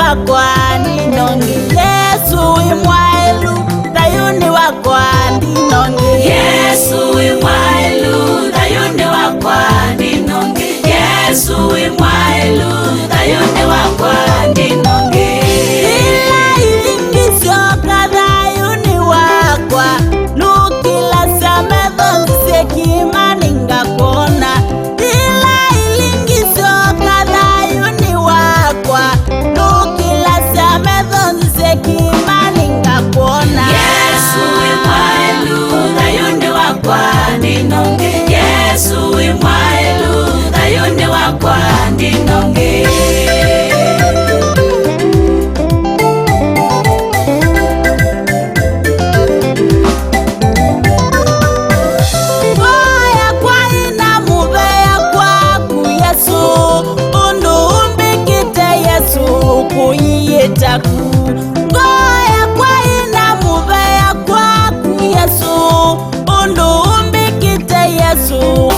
wakwa ndinongi Yesu imwailu thayuni wakwa ndinongi Yesu imwailu thayuni wakwa ndinongi Yesu imwailu thayuni wakwa ndinongi ila ilingisioka thayuni wakwa nukila sametho nzisekimani ngakona ila ilingisioka thayuni wakwa nukila sametho nzisekimani ngakona Yesu imwailu thayuni wakwa ndinongi Yesu imwailu thayuni wakwa ndinongi Ngoya kwa ina mubeya kwaku Yesu undu umbikite Yesu kuyitaku Ngoya kwa ina mubeya kwaku Yesu undu umbikite Yesu